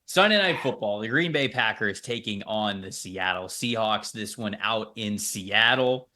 Sunday Night Football, the Green Bay Packers taking on the Seattle Seahawks. This one out in Seattle.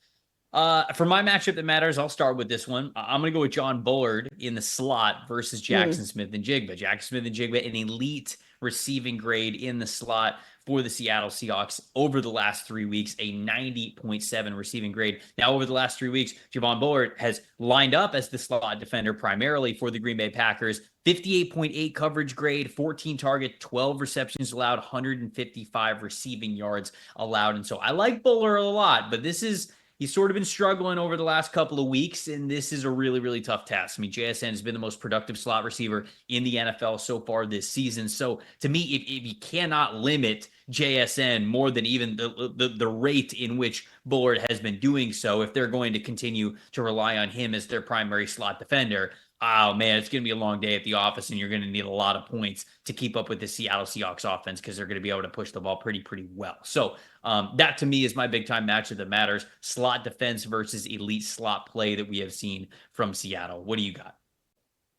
For my matchup that matters, I'll start with this one. I'm going to go with John Bullard in the slot versus Mm. Jackson Smith-Njigba. Jackson Smith-Njigba, an elite receiving grade in the slot for the Seattle Seahawks over the last 3 weeks, a 90.7 receiving grade. Now, over the last 3 weeks, Javon Bullard has lined up as the slot defender primarily for the Green Bay Packers. 58.8 coverage grade, 14 target, 12 receptions allowed, 155 receiving yards allowed. And so I like Bullard a lot, but he's sort of been struggling over the last couple of weeks, and this is a really, really tough task. I mean, JSN has been the most productive slot receiver in the NFL so far this season. So to me, if you cannot limit JSN more than even the rate in which Bullard has been doing so, if they're going to continue to rely on him as their primary slot defender, oh man, it's going to be a long day at the office, and you're going to need a lot of points to keep up with the Seattle Seahawks offense because they're going to be able to push the ball pretty well. So that to me is my big time matchup that matters: slot defense versus elite slot play that we have seen from Seattle. What do you got?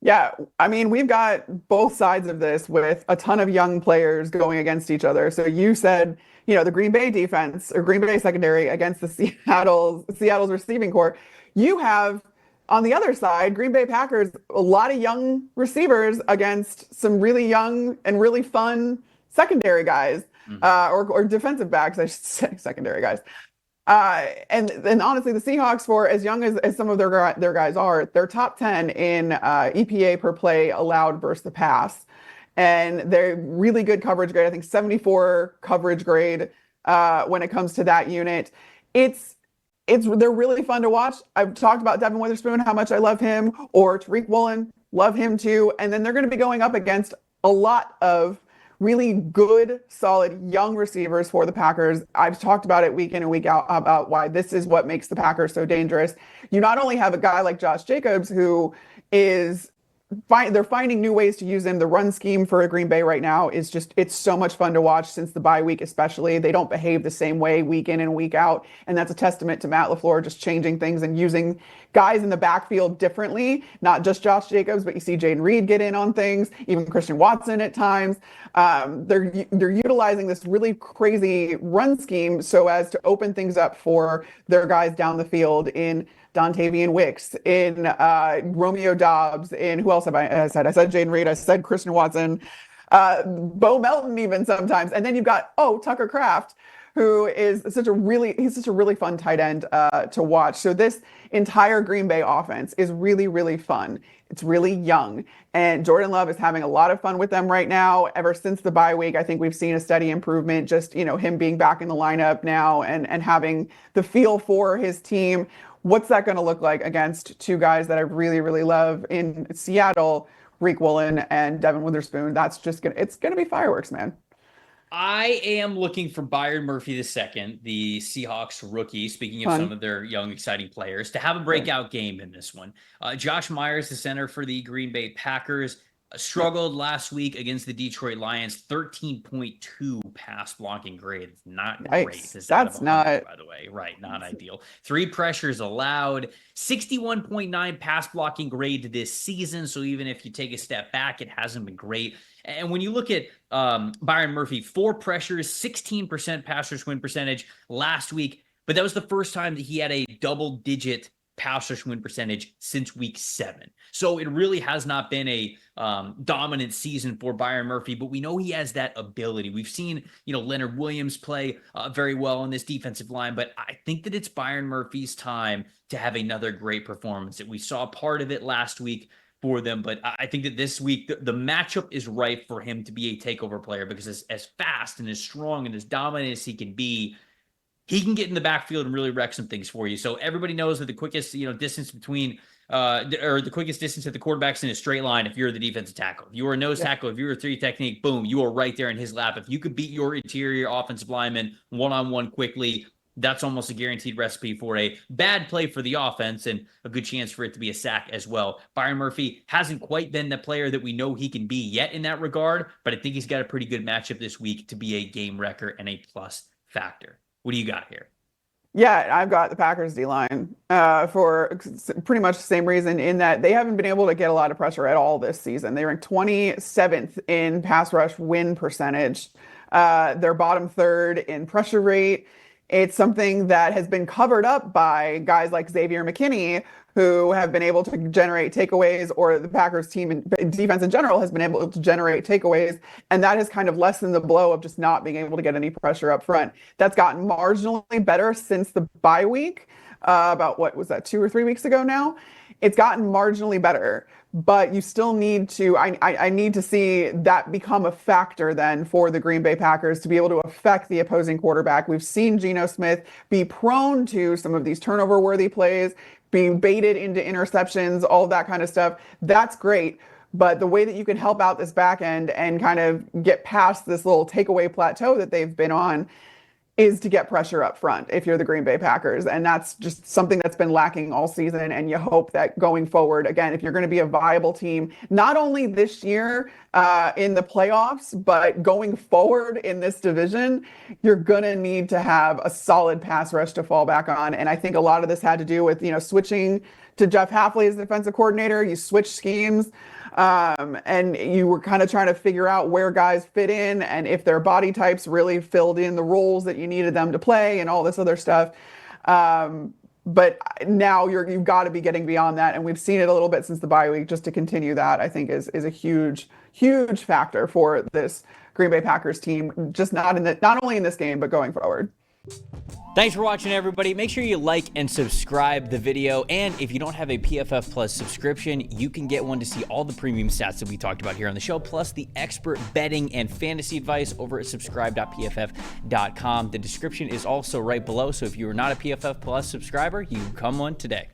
Yeah, I mean, we've got both sides of this with a ton of young players going against each other. So you said, the Green Bay defense or Green Bay secondary against the Seattle's receiving core. You have on the other side, Green Bay Packers, a lot of young receivers against some really young and really fun secondary guys, or defensive backs, I should say, secondary guys. And honestly, the Seahawks, for as young as some of their guys are, they're top 10 in EPA per play allowed versus the pass. And they're really good coverage grade. I think 74 coverage grade when it comes to that unit. They're really fun to watch. I've talked about Devin Witherspoon, how much I love him, or Tariq Woolen, love him too. And then they're going to be going up against a lot of really good, solid young receivers for the Packers. I've talked about it week in and week out about why this is what makes the Packers so dangerous. You not only have a guy like Josh Jacobs who is they're finding new ways to use him. The run scheme for Green Bay right now is it's so much fun to watch since the bye week, especially. They don't behave the same way week in and week out. And that's a testament to Matt LaFleur just changing things and using guys in the backfield differently, not just Josh Jacobs, but you see Jaden Reed get in on things, even Christian Watson at times. They're utilizing this really crazy run scheme so as to open things up for their guys down the field in Dontavian Wicks, in Romeo Dobbs, in who else have I said? I said Jaden Reed, I said Christian Watson, Bo Melton even sometimes. And then you've got, Tucker Kraft, who is such a really fun tight end to watch. So this entire Green Bay offense is really, really fun. It's really young. And Jordan Love is having a lot of fun with them right now. Ever since the bye week, I think we've seen a steady improvement, just, him being back in the lineup now and having the feel for his team. What's that going to look like against two guys that I really, really love in Seattle, Tariq Woolen and Devin Witherspoon? It's going to be fireworks, man. I am looking for Byron Murphy II, the Seahawks rookie, speaking of some Fun. of their young, exciting players, to have a Good. breakout game in this one. Josh Myers, the center for the Green Bay Packers, Yep. struggled last week against the Detroit Lions, 13.2 pass blocking grade. It's not great. Yikes. It's out of That's 100, not. by the way. Right, not ideal. 3 pressures allowed, 61.9 pass blocking grade this season. So even if you take a step back, it hasn't been great. And when you look at Byron Murphy, 4 pressures, 16% pass rush win percentage last week, but that was the first time that he had a double-digit pass rush win percentage since week 7. So it really has not been a dominant season for Byron Murphy, but we know he has that ability. We've seen, Leonard Williams play very well on this defensive line, but I think that it's Byron Murphy's time to have another great performance. That we saw part of it last week for them, but I think that this week the matchup is ripe for him to be a takeover player because as fast and as strong and as dominant as he can be, he can get in the backfield and really wreck some things for you. So everybody knows that the quickest, distance between or the quickest distance at the quarterback's in a straight line if you're the defensive tackle. If you're a nose Yeah. tackle, if you're a 3 technique, boom, you are right there in his lap. If you could beat your interior offensive lineman one-on-one quickly, that's almost a guaranteed recipe for a bad play for the offense and a good chance for it to be a sack as well. Byron Murphy hasn't quite been the player that we know he can be yet in that regard, but I think he's got a pretty good matchup this week to be a game wrecker and a plus factor. What do you got here? Yeah, I've got the Packers D line for pretty much the same reason in that they haven't been able to get a lot of pressure at all this season. They ranked 27th in pass rush win percentage. They're bottom third in pressure rate. It's something that has been covered up by guys like Xavier McKinney, who have been able to generate takeaways, or the Packers team and defense in general has been able to generate takeaways. And that has kind of lessened the blow of just not being able to get any pressure up front. That's gotten marginally better since the bye week, about what was that, 2 or 3 weeks ago now? It's gotten marginally better, but you still need to, I need to see that become a factor then for the Green Bay Packers to be able to affect the opposing quarterback. We've seen Geno Smith be prone to some of these turnover worthy plays, being baited into interceptions, all of that kind of stuff. That's great. But the way that you can help out this back end and kind of get past this little takeaway plateau that they've been on is to get pressure up front if you're the Green Bay Packers. And that's just something that's been lacking all season. And you hope that going forward, again, if you're going to be a viable team, not only this year in the playoffs, but going forward in this division, you're going to need to have a solid pass rush to fall back on. And I think a lot of this had to do with, switching to Jeff Hafley as defensive coordinator. You switch schemes. And you were kind of trying to figure out where guys fit in and if their body types really filled in the roles that you needed them to play and all this other stuff. But now you've got to be getting beyond that. And we've seen it a little bit since the bye week. Just to continue that, I think is a huge, huge factor for this Green Bay Packers team, just not only in this game, but going forward. Thanks for watching, everybody. Make sure you like and subscribe the video. And if you don't have a PFF Plus subscription, you can get one to see all the premium stats that we talked about here on the show, plus the expert betting and fantasy advice over at subscribe.pff.com. The description is also right below. So if you are not a PFF Plus subscriber, you can become one today.